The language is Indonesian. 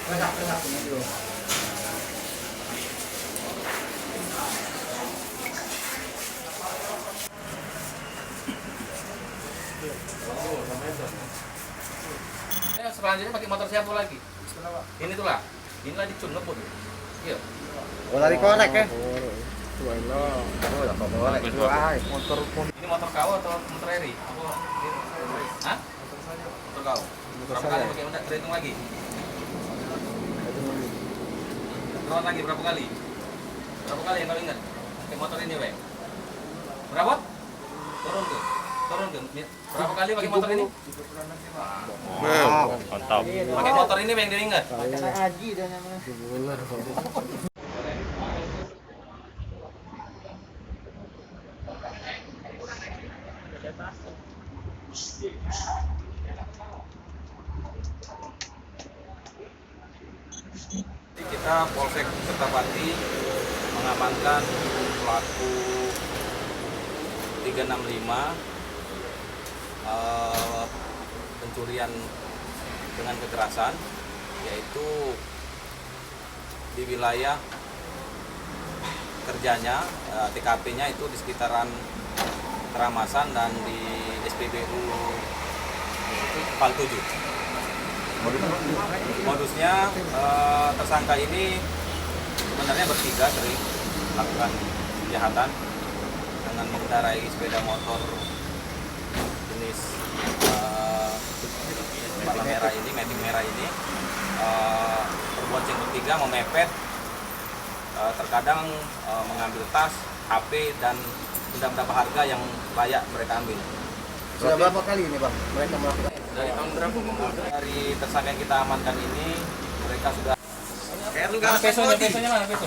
Selanjutnya pakai motor siapa lagi? Ini tuh lah. Inilah dicun ngebut. Iya. Oh, lari korek ya? Motor ini motor kau atau motor Eri? Hah? Motor kau. Berapa kali pakai udah terhitung lagi? Terus lagi berapa kali? Berapa kali yang kau ingat? Pakai motor ini, Wek? Berapa? Turun tuh. Berapa kali pakai motor ini? Mantap. Pakai motor ini yang dia ingat. Haji dan namanya. Kita Polsek Kertapati mengamankan pelaku 365 pencurian dengan kekerasan, yaitu di wilayah kerjanya, TKP-nya itu di sekitaran Keramasan dan di SPBU Pal 7. Modusnya tersangka ini sebenarnya bertiga sering melakukan kejahatan dengan mengendarai sepeda motor jenis warna merah ini, matic merah ini, berbonceng bertiga memepet, terkadang mengambil tas, HP dan benda-benda berharga yang layak mereka ambil. Sudah berapa kali ini Bang mereka melakukan? Dari tahun berapa Bang? Dari tersangka yang kita amankan ini mereka sudah. Pesonya mana peso?